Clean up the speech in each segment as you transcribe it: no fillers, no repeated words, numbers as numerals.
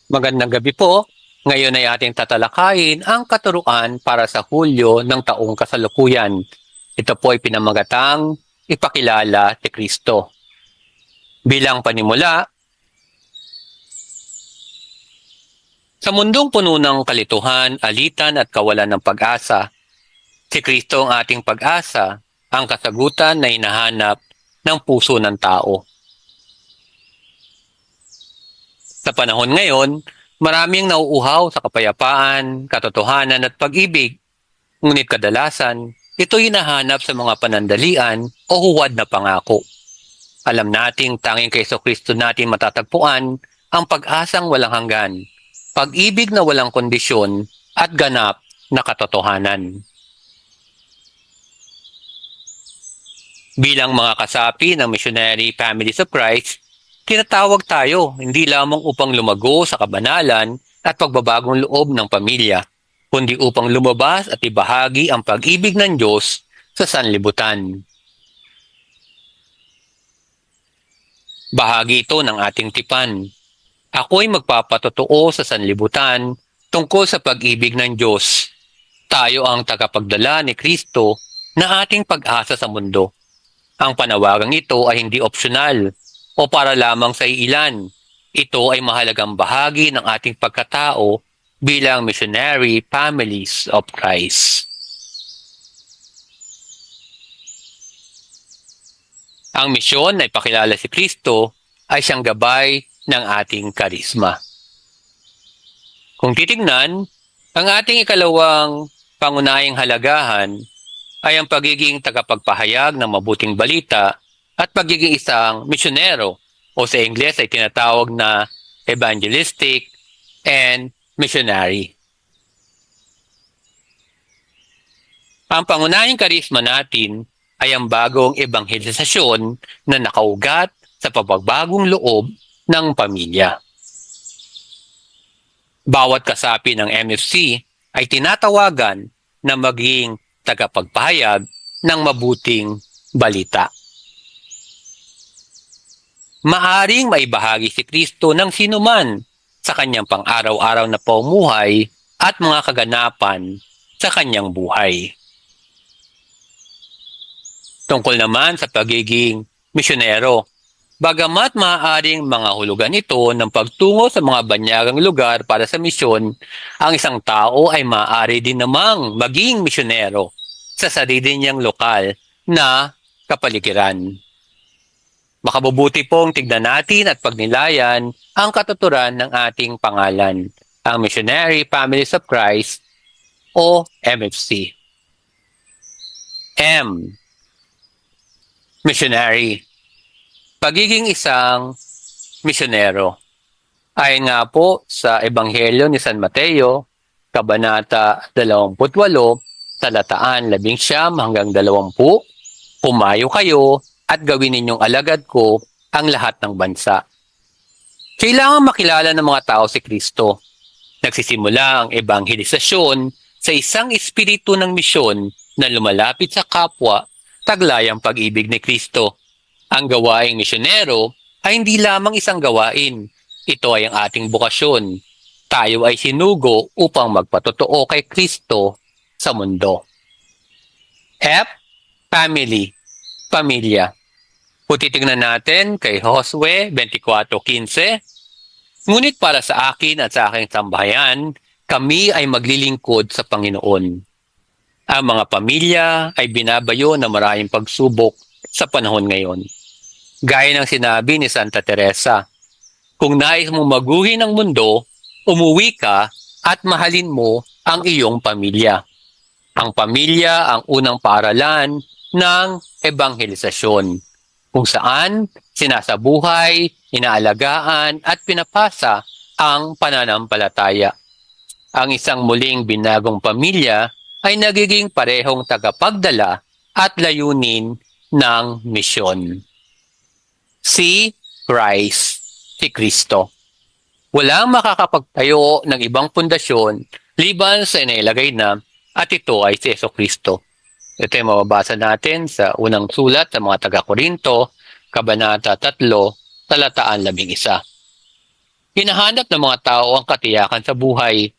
Magandang gabi po. Ngayon ay ating tatalakayin ang katuruan para sa Hulyo ng taong kasalukuyan. Ito po ay pinamagatang ipakilala si Kristo. Bilang panimula, sa mundong puno ng kalituhan, alitan at kawalan ng pag-asa, si Kristo ang ating pag-asa, ang kasagutan na hinahanap ng puso ng tao. Sa panahon ngayon, maraming nauuhaw sa kapayapaan, katotohanan at pag-ibig. Ngunit kadalasan, ito'y hinahanap sa mga panandalian o huwad na pangako. Alam nating tanging kay Kristo natin matatagpuan ang pag-asang walang hanggan, pag-ibig na walang kondisyon, at ganap na katotohanan. Bilang mga kasapi ng Missionary Families of Christ, tinatawag tayo hindi lamang upang lumago sa kabanalan at pagbabagong loob ng pamilya, kundi upang lumabas at ibahagi ang pag-ibig ng Diyos sa sanlibutan. Bahagi ito ng ating tipan. Ako'y magpapatotoo sa sanlibutan tungkol sa pag-ibig ng Diyos. Tayo ang tagapagdala ni Kristo na ating pag-asa sa mundo. Ang panawagang ito ay hindi opsyonal o para lamang sa iilan. Ito ay mahalagang bahagi ng ating pagkatao bilang Missionary Families of Christ. Ang misyon na ipakilala si Kristo ay siyang gabay ng ating karisma. Kung titignan, ang ating ikalawang pangunahing halagahan ay ang pagiging tagapagpahayag ng mabuting balita at pagiging isang misyonero o sa Ingles ay tinatawag na evangelistic and missionary. Ang pangunahing karisma natin ay ang bagong ebanghelisasyon na nakaugat sa pagbagong loob ng pamilya. Bawat kasapi ng MFC ay tinatawagan na maging tagapagpahayag ng mabuting balita. Maaring maibahagi si Kristo ng sinuman sa kanyang pang-araw-araw na pamumuhay at mga kaganapan sa kanyang buhay. Tungkol naman sa pagiging misyonero, bagamat maaaring mga hulugan ito ng pagtungo sa mga banyagang lugar para sa misyon, ang isang tao ay maaari din namang maging misyonero sa sarili niyang lokal na kapaligiran. Makabubuti pong tignan natin at pagnilayan ang katuturan ng ating pangalan, ang Missionary Families of Christ o MFC. M. Missionary. Pagiging isang misyonero. Ayon nga po sa Ebanghelyo ni San Mateo, Kabanata 28, Talataan 11 hanggang 20, Pumayo kayo at gawin ninyong alagad ko ang lahat ng bansa. Kailangan makilala ng mga tao si Kristo. Nagsisimula ang ebanghelisasyon sa isang espiritu ng misyon na lumalapit sa kapwa, taglay ang pag-ibig ni Kristo. Ang gawaing misyonero ay hindi lamang isang gawain. Ito ay ang ating bukasyon. Tayo ay sinugo upang magpatotoo kay Kristo sa mundo. F. Family. Pamilya. Kung titignan natin kay Josue 24:15, ngunit para sa akin at sa aking sambahayan, kami ay maglilingkod sa Panginoon. Ang mga pamilya ay binabayo ng maraming pagsubok sa panahon ngayon. Gaya ng sinabi ni Santa Teresa, kung nais mong maguhin ang mundo, umuwi ka at mahalin mo ang iyong pamilya. Ang pamilya ang unang paaralan ng ebanghelisasyon, kung saan sinasabuhay, inaalagaan at pinapasa ang pananampalataya. Ang isang muling binagong pamilya ay nagiging parehong tagapagdala at layunin ng misyon. Si Christ, si Kristo. Walang makakapagtayo ng ibang pundasyon liban sa inailagay na at ito ay si Kristo. Ito ay mababasa natin sa unang sulat sa mga taga-Korinto, Kabanata 3, Talataan 11. Hinahanap ng mga tao ang katiyakan sa buhay,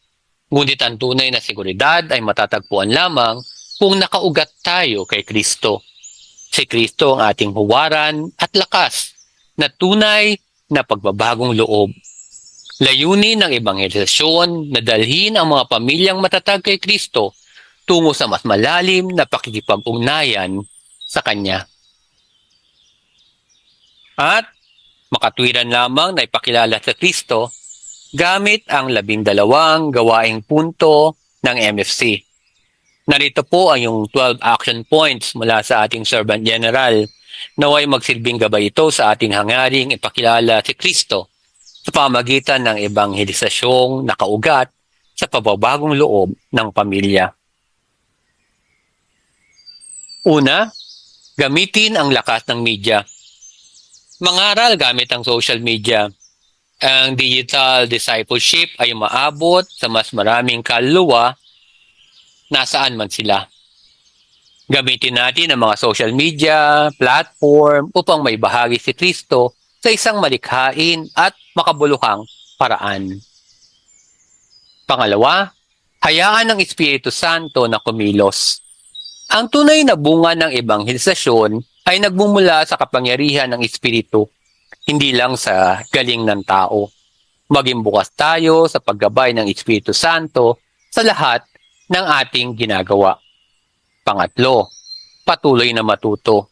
ngunit ang tunay na seguridad ay matatagpuan lamang kung nakaugat tayo kay Kristo. Si Kristo ang ating huwaran at lakas na tunay na pagbabagong loob. Layunin ng ebanghelisasyon na dalhin ang mga pamilyang matatag kay Kristo tungo sa mas malalim na pakikipag-ugnayan sa Kanya. At makatwiran lamang na ipakilala sa Kristo gamit ang 12 gawaing punto ng MFC. Narito po ang yung 12 action points mula sa ating Servant General. Naway magsilbing gabay ito sa ating hangaring ipakilala si Kristo sa pamagitan ng ebanghelisasyong nakaugat sa pababagong loob ng pamilya. Una, gamitin ang lakas ng media. Mangaral gamit ang social media. Ang digital discipleship ay umaabot sa mas maraming kaluluwa nasaan man sila. Gamitin natin ang mga social media, platform upang may bahagi si Kristo sa isang malikhain at makabuluhang paraan. Pangalawa, hayaan ng Espiritu Santo na kumilos. Ang tunay na bunga ng ebanghelisasyon ay nagmumula sa kapangyarihan ng Espiritu, hindi lang sa galing ng tao. Maging bukas tayo sa paggabay ng Espiritu Santo sa lahat ng ating ginagawa. Pangatlo, patuloy na matuto.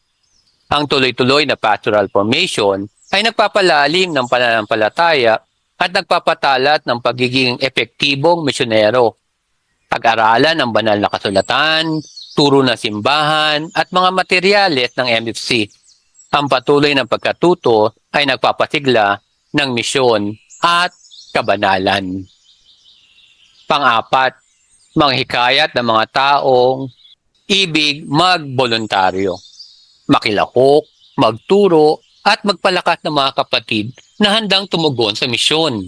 Ang tuloy-tuloy na pastoral formation ay nagpapalalim ng pananampalataya at nagpapatalat ng pagiging epektibong misyonero. Pag-aralan ng banal na kasulatan, turo ng simbahan at mga materyales ng MFC. Ang patuloy na pagkatuto ay nagpapasigla ng misyon at kabanalan. Pang-apat, manghikayat ng mga taong ibig magboluntaryo, makilahok, magturo at magpalakas ng mga kapatid na handang tumugon sa misyon.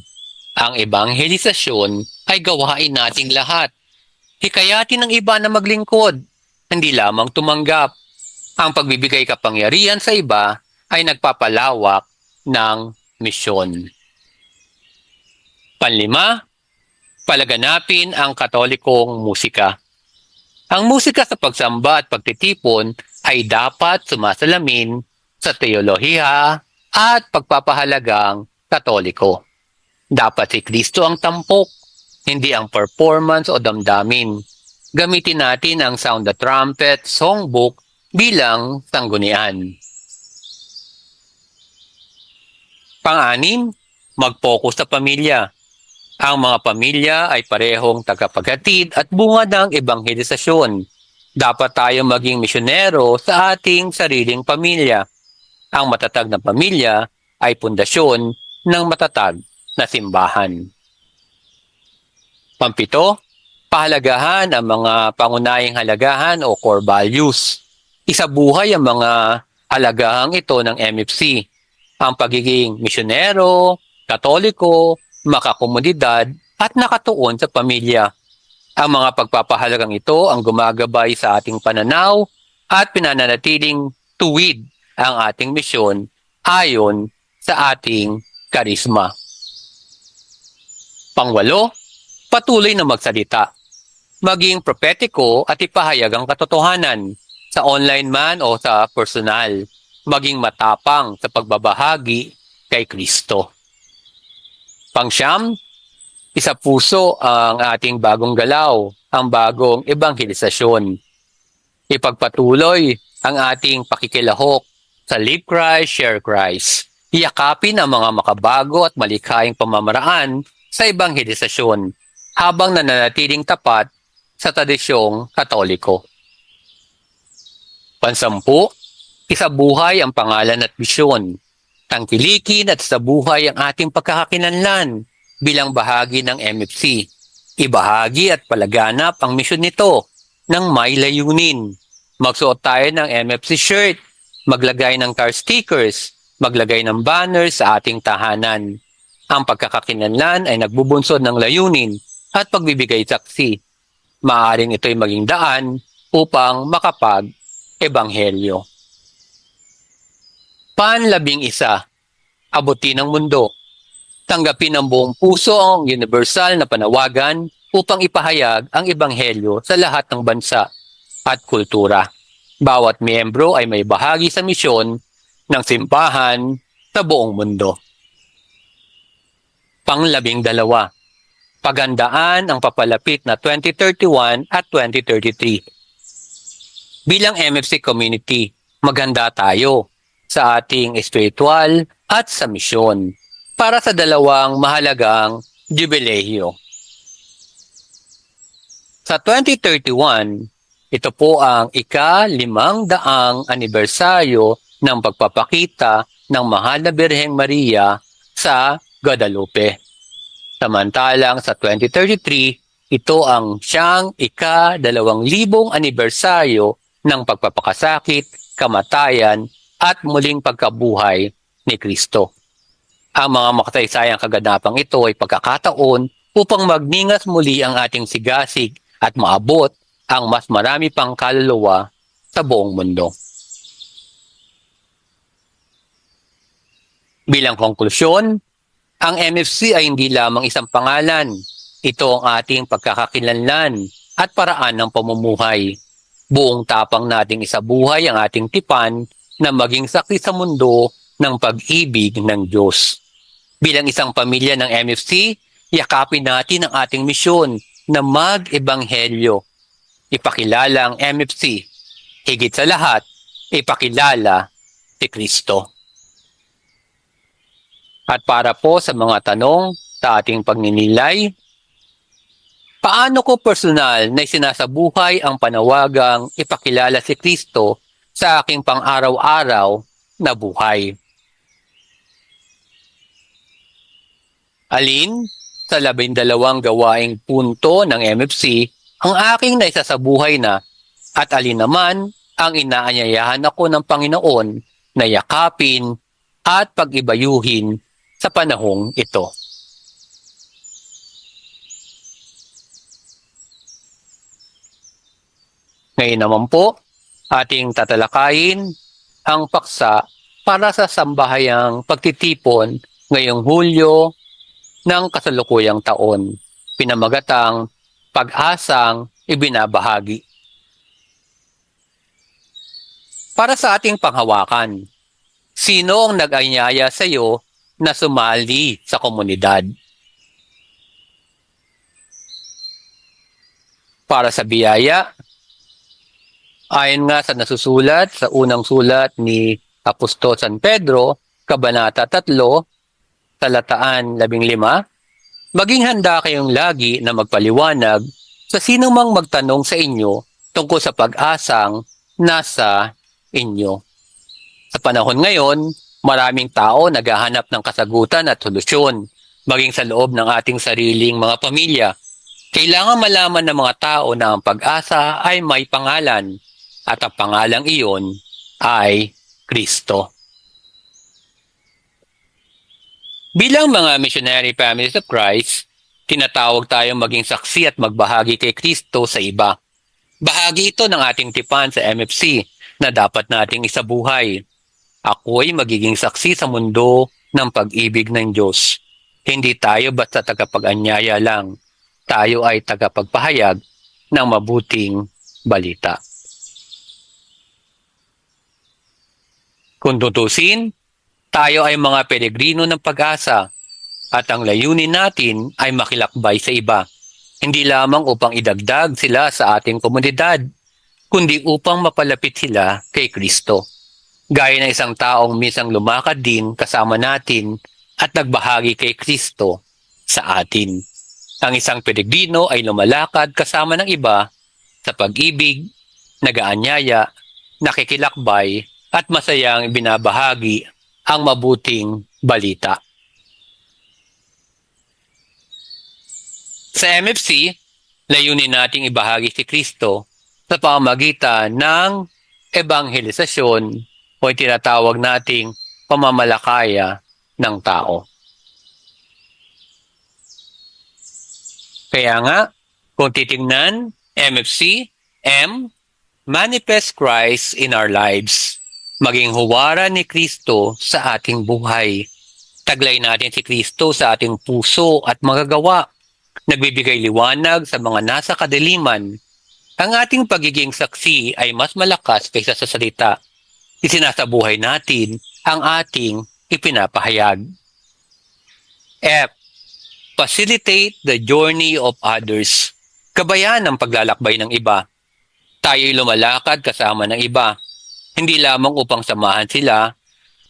Ang ebanghelisasyon ay gawain nating lahat. Hikayatin ng iba na maglingkod, hindi lamang tumanggap. Ang pagbibigay kapangyarihan sa iba ay nagpapalawak ng misyon. Panlima, palaganapin ang katolikong musika. Ang musika sa pagsamba at pagtitipon ay dapat sumasalamin sa teolohiya at pagpapahalagang katoliko. Dapat si Kristo ang tampok, hindi ang performance o damdamin. Gamitin natin ang Sound the Trumpet songbook bilang sanggunian. Pang-anim, mag-focus sa pamilya. Ang mga pamilya ay parehong tagapaghatid at bunga ng ebanghelisasyon. Dapat tayo maging misyonero sa ating sariling pamilya. Ang matatag na pamilya ay pundasyon ng matatag na simbahan. Pampito, pahalagahan ang mga pangunahing halagahan o core values. Isabuhay ang mga halagahang ito ng MFC. Ang pagiging misyonero, katoliko, makakomunidad at nakatuon sa pamilya. Ang mga pagpapahalagang ito ang gumagabay sa ating pananaw at pinananatiling tuwid ang ating misyon ayon sa ating karisma. Pangwalo, patuloy na magsalita. Maging propetiko at ipahayag ang katotohanan sa online man o sa personal. Maging matapang sa pagbabahagi kay Kristo. Pangsyam, isapuso ang ating bagong galaw, ang bagong ebanghelisasyon. Ipagpatuloy ang ating pakikilahok sa Live Christ, Share Christ. Iyakapin ang mga makabago at malikhaing pamamaraan sa ebanghelisasyon habang nananatiling tapat sa tradisyong katoliko. Pansampu, isabuhay ang pangalan at misyon. Tangkilikin at isabuhay ang ating pagkakakinlanlan bilang bahagi ng MFC. Ibahagi at palaganap ang misyon nito ng may layunin. Magsuot tayo ng MFC shirt, maglagay ng car stickers, maglagay ng banners sa ating tahanan. Ang pagkakakinlanlan ay nagbubunsod ng layunin at pagbibigay saksi. Maaaring ito'y maging daan upang makapag-ebanghelyo. Panlabing isa, abutin ang mundo. Tanggapin ng buong puso ang universal na panawagan upang ipahayag ang ebanghelyo sa lahat ng bansa at kultura. Bawat miyembro ay may bahagi sa misyon ng simbahan sa buong mundo. Pang-12. Paghandaan ang papalapit na 2031 at 2033. Bilang MFC community, maghanda tayo sa ating espiritual at sa misyon para sa dalawang mahalagang jubileyo. Sa 2031, ito po ang ika-500 anibersaryo ng pagpapakita ng Mahal na Birheng Maria sa Guadalupe. Samantalang sa 2033, ito ang siyang ika-2,000 anibersaryo ng pagpapakasakit, kamatayan at muling pagkabuhay ni Kristo. Ang mga makasaysayang kaganapang ito ay pagkakataon upang magningas muli ang ating sigasig at maabot ang mas marami pang kaluluwa sa buong mundo. Bilang konklusyon, ang MFC ay hindi lamang isang pangalan. Ito ang ating pagkakakilanlan at paraan ng pamumuhay. Buong tapang nating isabuhay ang ating tipan na maging saksi sa mundo ng pag-ibig ng Diyos. Bilang isang pamilya ng MFC, yakapin natin ang ating misyon na mag-ebanghelyo. Ipakilala ang MFC. Higit sa lahat, ipakilala si Kristo. At para po sa mga tanong sa ating pagninilay, paano ko personal na isinasabuhay ang panawagang ipakilala si Kristo sa aking pang-araw-araw na buhay? Alin sa 12 gawaing punto ng MFC ang aking naisasabuhay na at alin naman ang inaanyayahan ako ng Panginoon na yakapin at pag-ibayuhin sa panahong ito? Ngayon naman po, ating tatalakayin ang paksa para sa sambahayang pagtitipon ngayong Hulyo ng kasalukuyang taon, pinamagatang Pag-asang Ibinabahagi. Para sa ating panghawakan, sino ang nag-anyaya sa iyo na sumali sa komunidad? Para sa biyaya, ayon nga sa nasusulat sa unang sulat ni Apostol San Pedro, Kabanata 3, Talataan 15, maging handa kayong lagi na magpaliwanag sa sino mang magtanong sa inyo tungkol sa pag-asang nasa inyo. Sa panahon ngayon, maraming tao naghahanap ng kasagutan at solusyon, maging sa loob ng ating sariling mga pamilya. Kailangan malaman ng mga tao na ang pag-asa ay may pangalan at ang pangalang iyon ay Kristo. Bilang mga missionary families of Christ, tinatawag tayong maging saksi at magbahagi kay Kristo sa iba. Bahagi ito ng ating tipan sa MFC na dapat nating isabuhay. Ako'y magiging saksi sa mundo ng pag-ibig ng Diyos. Hindi tayo basta tagapag-anyaya lang. Tayo ay tagapagpahayag ng mabuting balita. Kung tutusin, tayo ay mga peregrino ng pag-asa at ang layunin natin ay makilakbay sa iba. Hindi lamang upang idagdag sila sa ating komunidad, kundi upang mapalapit sila kay Kristo. Gaya ng isang taong minsan lumakad din kasama natin at nagbahagi kay Kristo sa atin. Ang isang peregrino ay lumalakad kasama ng iba sa pag-ibig, nag-aanyaya, nakikilakbay at masayang binabahagi ang mabuting balita. Sa MFC, layunin nating ibahagi si Kristo sa pamamagitan ng ebanghelisasyon o tinatawag nating pamamalakaya ng tao. Kaya nga, kung titingnan, MFC, M, manifest Christ in our lives. Maging huwara ni Kristo sa ating buhay. Taglay natin si Kristo sa ating puso at magagawa. Nagbibigay liwanag sa mga nasa kadiliman. Ang ating pagiging saksi ay mas malakas kaysa sa salita. Isinasabuhay natin ang ating ipinapahayag. F. Facilitate the journey of others. Gabayan ang paglalakbay ng iba. Tayo'y lumalakad kasama ng iba, hindi lamang upang samahan sila,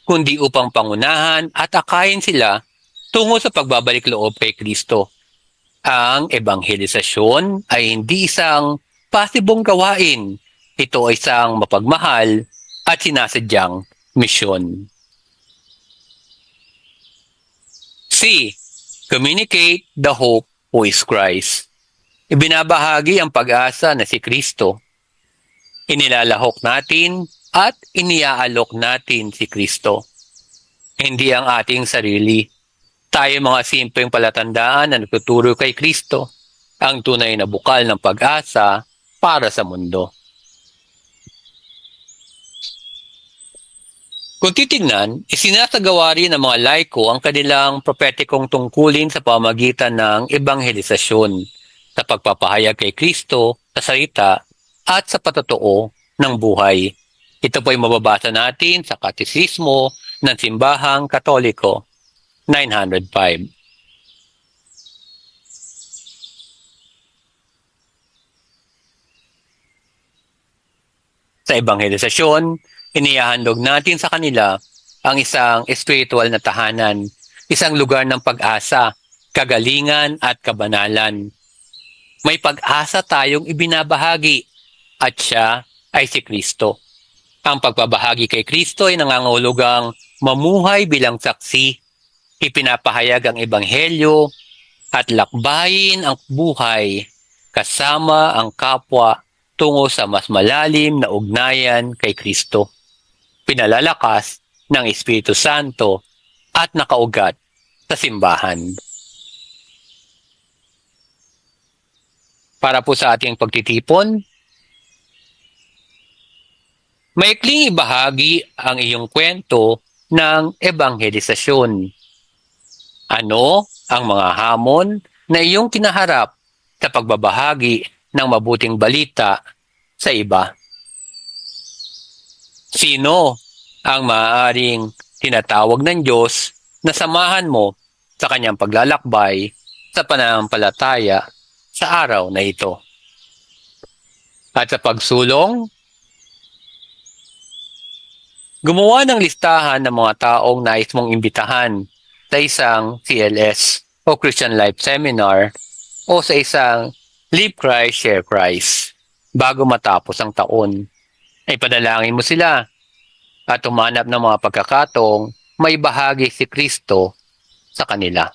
kundi upang pangunahan at akayin sila tungo sa pagbabalik loob kay Kristo. Ang ebanghelisasyon ay hindi isang pasibong gawain. Ito ay isang mapagmahal at sinasadyang misyon. C. Communicate the hope who is Christ. Ibinabahagi ang pag-asa na si Kristo. Inilalahok natin at iniaalok natin si Kristo. Hindi ang ating sarili. Tayo mga simpleng palatandaan na nagtuturo kay Kristo, ang tunay na bukal ng pag-asa para sa mundo. Kung titignan, isinasagawa rin ng mga laiko ang kanilang propetikong tungkulin sa pamagitan ng ebanghelisasyon, sa pagpapahayag kay Kristo sa salita at sa patotoo ng buhay. Ito po ay mababasa natin sa Katekismo ng Simbahang Katoliko, 905. Sa ebanghelisasyon, inihahandog natin sa kanila ang isang espiritual na tahanan, isang lugar ng pag-asa, kagalingan at kabanalan. May pag-asa tayong ibinabahagi at siya ay si Kristo. Ang pagbabahagi kay Kristo ay nangangahulugang mamuhay bilang saksi, ipinapahayag ang ebanghelyo at lakbayin ang buhay kasama ang kapwa tungo sa mas malalim na ugnayan kay Kristo. Pinalalakas ng Espiritu Santo at nakaugat sa simbahan. Para po sa ating pagtitipon, maikling ibahagi ang iyong kwento ng ebanghelisasyon. Ano ang mga hamon na iyong kinaharap sa pagbabahagi ng mabuting balita sa iba? Sino ang maaaring tinatawag ng Diyos na samahan mo sa kanyang paglalakbay sa pananampalataya sa araw na ito? At sa pagsulong, gumawa ng listahan ng mga taong nais mong imbitahan sa isang CLS o Christian Life Seminar o sa isang Live Christ, Share Christ bago matapos ang taon. Ay padalangin mo sila at humanap ng mga pagkakataong may bahagi si Kristo sa kanila.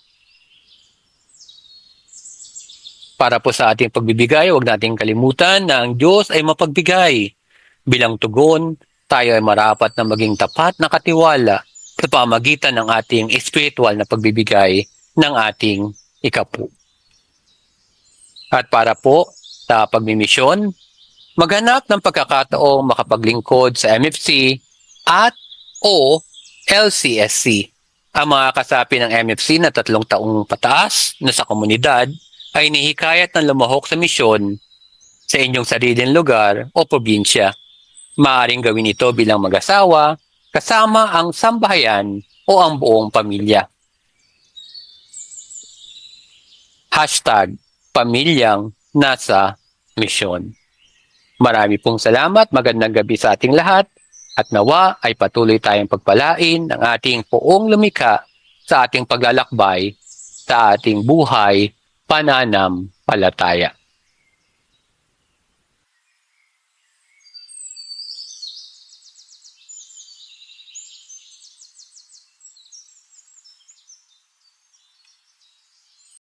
Para po sa ating pagbibigay, huwag nating kalimutan na ang Diyos ay mapagbigay. Bilang tugon, tayo ay marapat na maging tapat na katiwala sa pamagitan ng ating espiritual na pagbibigay ng ating ikapu. At para po sa pagmimisyon, maghanap ng pagkakataong makapaglingkod sa MFC at o LCSC. Ang mga kasapi ng MFC na 3 taong pataas na sa komunidad ay nihikayat na lumahok sa misyon sa inyong sariling lugar o probinsya. Maaaring gawin ito bilang mag-asawa, kasama ang sambahayan o ang buong pamilya. #Pamilyang nasa misyon. Marami pong salamat, magandang gabi sa ating lahat, at nawa ay patuloy tayong pagpalain ng ating poong lumikha sa ating paglalakbay, sa ating buhay, pananampalataya.